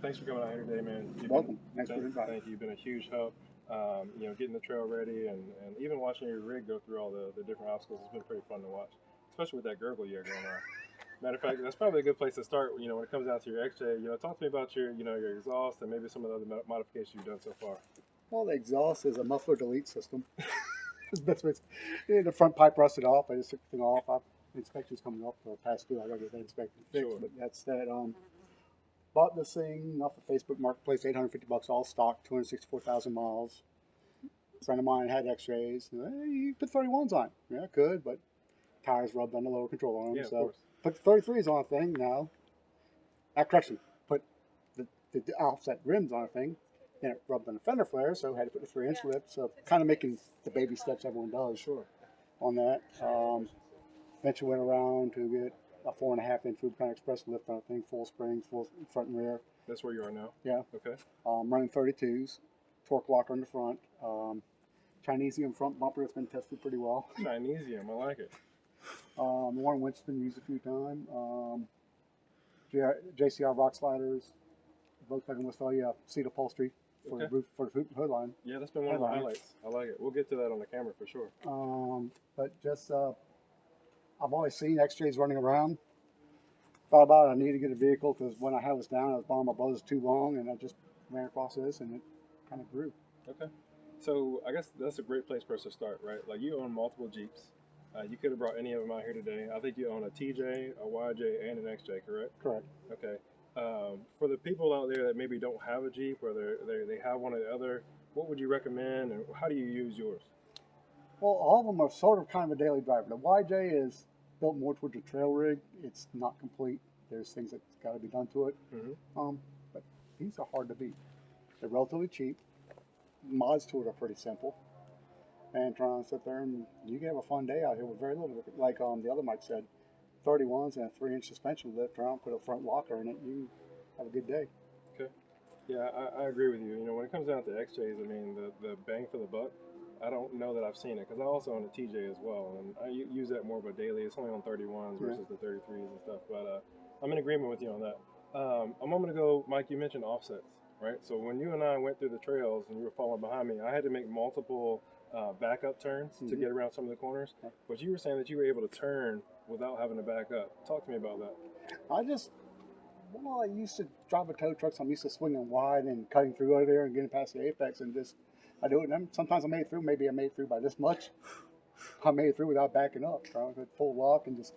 thanks for coming out here today, man. Welcome. Thanks for inviting. Thank you. You've been a huge help. Getting the trail ready and even watching your rig go through all the different obstacles has been pretty fun to watch, especially with that gurgle you have going on. Matter of fact, that's probably a good place to start. When it comes down to your XJ, talk to me about your exhaust and maybe some of the other modifications you've done so far. Well, the exhaust is a muffler delete system. The front pipe rusted off. I just took the thing off. The inspection's coming up for past due. I gotta get that inspected fixed. Sure. But that's that. Bought this thing off the Facebook Marketplace, $850 all stock, 264,000 miles. A friend of mine had X-rays. Hey, you put 31s on. Yeah, I could, but tires rubbed on the lower control arm. Yeah, so put the 33s on a thing now. Correction, put the offset rims on a thing. Then it rubbed on the fender flare, so I had to put the 3-inch lip. So kind of making the baby steps everyone does. Sure. On that. Eventually went around to get a 4.5-inch Rubicon Express lift on a thing, full springs, full front and rear. That's where you are now? Yeah. Okay. Running 32s, torque locker on the front, Chinesium front bumper that's been tested pretty well. Chinesium, I like it. Warren winch has been used a few times. JCR rock sliders, Volkswagen Westphalia seat upholstery for the roof, for the hood line. Yeah, that's been one of the highlights. I like it. We'll get to that on the camera for sure. But just I've always seen XJs running around. Thought about it, I needed to get a vehicle because when I had was down, I was borrowing my brother's too long, and I just ran across this, and it kind of grew. Okay. So I guess that's a great place for us to start, right? Like you own multiple Jeeps. You could have brought any of them out here today. I think you own a TJ, a YJ, and an XJ, correct? Correct. Okay. For the people out there that maybe don't have a Jeep or they have one or the other, what would you recommend, and how do you use yours? Well, all of them are sort of kind of a daily driver. The YJ is built more towards a trail rig. It's not complete. There's things that's got to be done to it. Mm-hmm. But these are hard to beat. They're relatively cheap. Mods to it are pretty simple. And trying to sit there and you can have a fun day out here with very little. Like the other Mike said, 31s and a 3-inch suspension lift around, put a front locker in it, you have a good day. Okay. Yeah, I agree with you. When it comes down to XJs, I mean, the bang for the buck, I don't know that I've seen it because I also own a TJ as well, and I use that more of a daily. It's only on 31s versus the 33s and stuff, but I'm in agreement with you on that. A moment ago, Mike, you mentioned offsets, right? So when you and I went through the trails and you were following behind me, I had to make multiple backup turns to get around some of the corners, but you were saying that you were able to turn without having to back up. Talk to me about that. I used to drive a tow truck, so I'm used to swinging wide and cutting through over there and getting past the apex, and just I do it. And sometimes I made it through. Maybe I made it through by this much. I made it through without backing up. Trying to full lock and just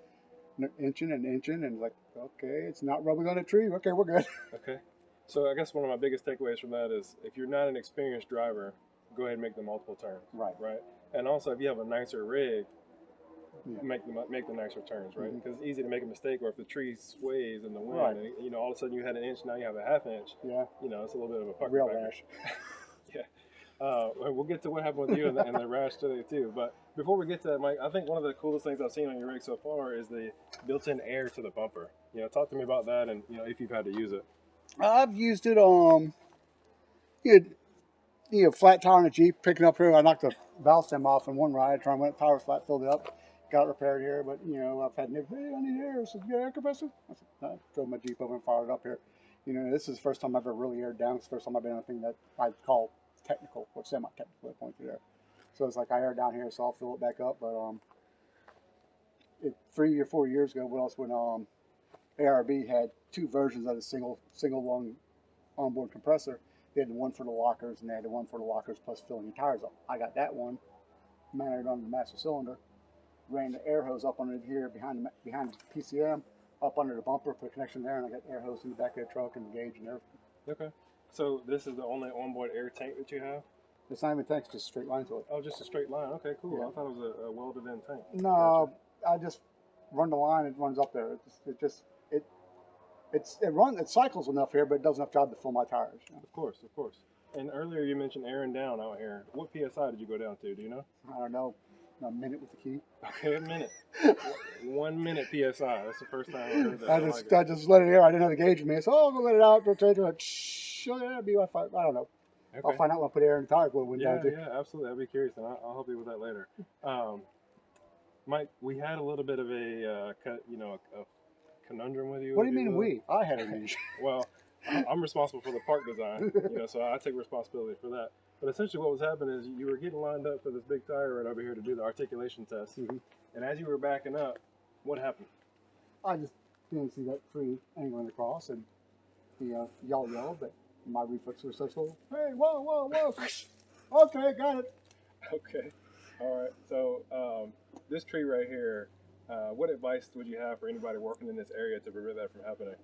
inching, and like, okay, it's not rubbing on a tree. Okay, we're good. Okay. So I guess one of my biggest takeaways from that is if you're not an experienced driver, go ahead and make the multiple turns. Right. And also, if you have a nicer rig, make the nicer turns, right? Because it's easy to make a mistake, or if the tree sways in the wind, and, all of a sudden you had an inch, now you have a half inch. Yeah. It's a little bit of a pucker real factor. rash. Yeah. We'll get to what happened with you and the rash today too. But before we get to that, Mike, I think one of the coolest things I've seen on your rig so far is the built-in air to the bumper. Talk to me about that, and if you've had to use it. I've used it flat tire on a Jeep, picking up here. I knocked the valve stem off in one ride, trying to went tire was flat, filled it up, got it repaired here. But I've had neighbors, hey, I need air. So you got an air compressor? I drove my Jeep over and fired it up here. This is the first time I've ever really aired down. It's the first time I've been on a thing that I'd call technical or semi-technical at point there. So it's like I aired down here, so I'll fill it back up. But 3 or 4 years ago, when ARB had two versions of the single long onboard compressor. They had the one for the lockers, and they had the one for the lockers plus filling your tires up. I got that one, mounted on the master cylinder, ran the air hose up under here behind the PCM, up under the bumper, put a connection there, and I got air hose in the back of the truck and the gauge and everything. Okay. So this is the only onboard air tank that you have? It's not even a tank, it's just a straight line to it. Oh, just a straight line. Okay, cool. Yeah. I thought it was a welded-in tank. No, gotcha. I just run the line, it runs up there. It cycles enough here, but it does enough job to fill my tires. Of course. And earlier you mentioned airing down out here. What PSI did you go down to? Do you know? I don't know. A minute with the key. Okay, a minute. 1 minute PSI. That's the first time I heard that. I just let it air. I didn't have the gauge with me. So I'll go let it out. Rotate it. Shh. That'd be like 5. I don't know. Okay. I'll find out when I put air in the tires. Yeah, absolutely. I'd be curious, and I'll help you with that later. Mike, we had a little bit of a conundrum with you. What do you mean we? I had an issue. Well, I'm responsible for the park design, so I take responsibility for that. But essentially what was happening is you were getting lined up for this big tire right over here to do the articulation test. Mm-hmm. And as you were backing up, what happened? I just didn't see that tree angling across, and y'all yelled, but my reflexes were so slow. Hey, whoa, whoa, whoa! Okay, got it. Okay, all right. So this tree right here, what advice would you have for anybody working in this area to prevent that from happening?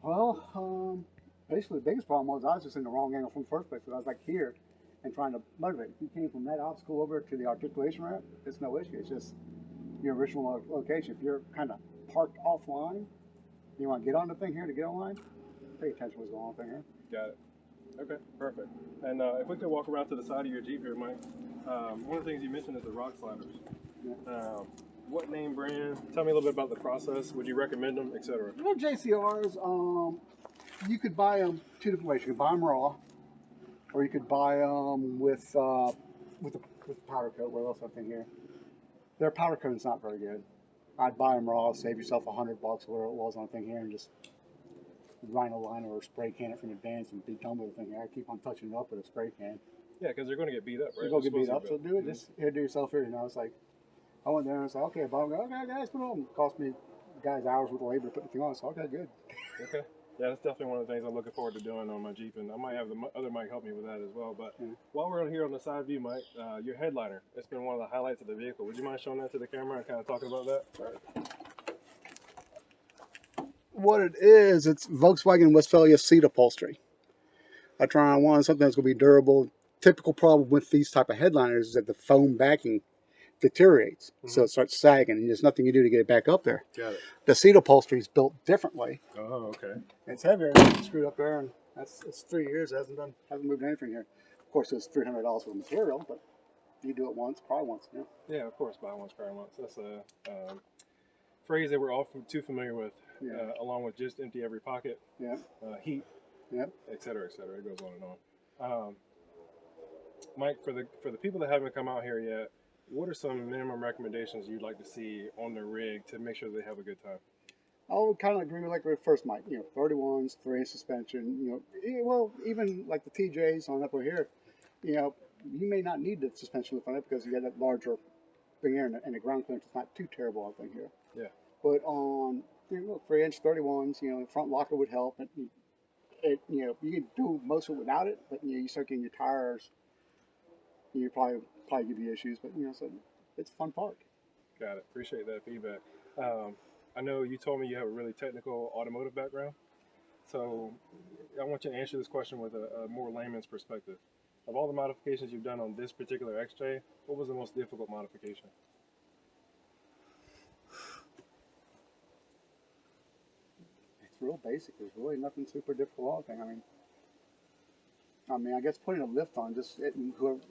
Well, basically the biggest problem was I was just in the wrong angle from the first place. So I was like here and trying to motivate. If you came from that obstacle over to the articulation ramp, it's no issue. It's just your original location. If you're kind of parked offline, you want to get on the thing here to get online, pay attention to what's going on thing here. Got it. Okay, perfect. And if we could walk around to the side of your Jeep here, Mike, one of the things you mentioned is the rock sliders. Yeah. What name, brand? Tell me a little bit about the process. Would you recommend them, etc.? You know, JCRs, you could buy them two different ways. You could buy them raw, or you could buy them with the powder coat. What else up in here? Their powder coating's not very good. I'd buy them raw, save yourself $100 or whatever it was on the thing here, and just vinyl liner or spray can it from advance and be done with the thing here. I keep on touching it up with a spray can. Yeah, because they're going to get beat up, right? They're going to get beat up, so do it. Just here, do yourself here. It's like, I went there and I said, okay, Bob, okay, guys, put it on. It cost me guys hours with the labor to put the thing on. So, okay, good. Okay. Yeah, that's definitely one of the things I'm looking forward to doing on my Jeep, and I might have the other Mike help me with that as well. But while we're here on the side view, Mike, your headliner, it's been one of the highlights of the vehicle. Would you mind showing that to the camera and kind of talking about that? What it is, it's Volkswagen Westphalia seat upholstery. I try on one, something that's going to be durable. Typical problem with these type of headliners is that the foam backing deteriorates, so it starts sagging, and there's nothing you do to get it back up there. Got it. The seat upholstery is built differently. Oh, okay. It's heavier. It's screwed up there, and it's 3 years. It hasn't moved anything here. Of course, it's $300 for the material, but you do it once, cry once. Yeah. Yeah, of course, buy once, cry once. That's a phrase that we're all too familiar with. Yeah. Along with just empty every pocket. Yeah. Heat. Yeah. Et cetera, et cetera. It goes on and on. Mike, for the people that haven't come out here yet, what are some minimum recommendations you'd like to see on the rig to make sure they have a good time? I would kind of agree with like the first Mike. 31s, 3-inch suspension. Well, even like the TJs on up here. You may not need the suspension in the front because you got that larger thing here, and the ground clearance is not too terrible, I think here. Yeah. But on 3-inch 31s, the front locker would help. You can do most of it without it, but you start getting your tires. You probably give you issues, but so it's a fun park. Got it. Appreciate that feedback. I know you told me you have a really technical automotive background, so I want you to answer this question with a more layman's perspective. Of all the modifications you've done on this particular XJ, what was the most difficult modification? It's real basic. There's really nothing super difficult about the thing. I mean, I guess putting a lift on,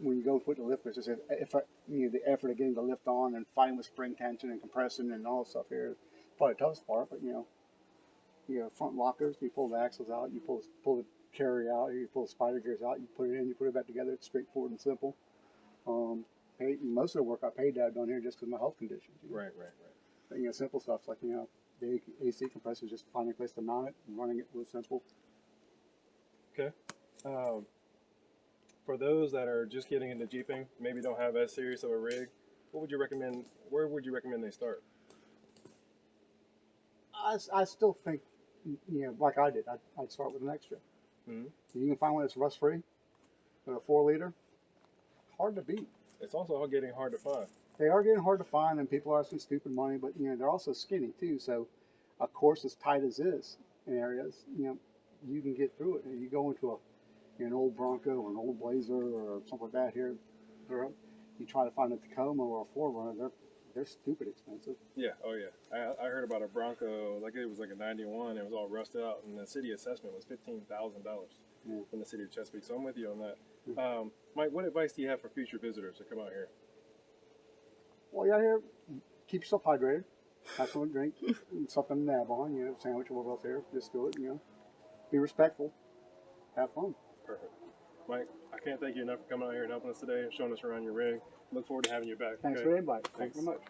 when you go put the lift, it's just the effort of getting the lift on and fighting with spring tension and compression and all that stuff here is probably the toughest part. But front lockers, you pull the axles out, you pull the carry out, you pull the spider gears out, you put it in, you put it back together. It's straightforward and simple. Most of the work I paid to have done here just because of my health conditions. Right. But, simple stuff like the AC compressor, just finding a place to mount it and running it was simple. Okay. For those that are just getting into Jeeping, maybe don't have as serious of a rig, what would you recommend? Where would you recommend they start? I still think, like I did, I'd start with an extra. Mm-hmm. You can find one that's rust free with a 4-liter. Hard to beat. It's also getting hard to find. They are getting hard to find, and people are asking stupid money, but they're also skinny too. So, of course, as tight as this in areas, you can get through it. And you go into an old Bronco or an old Blazer or something like that here, you try to find a Tacoma or a 4Runner, they're stupid expensive. Yeah, oh yeah. I heard about a Bronco, like it was like a 91, it was all rusted out, and the city assessment was $15,000 in the city of Chesapeake, so I'm with you on that. Mike, what advice do you have for future visitors to come out here? Well, you out here, keep yourself hydrated, have something to drink, something to nab on, sandwich or whatever else here, just do it, be respectful, have fun. Perfect. Mike, I can't thank you enough for coming out here and helping us today and showing us around your rig. Look forward to having you back. Thanks for the invite. Thanks very much.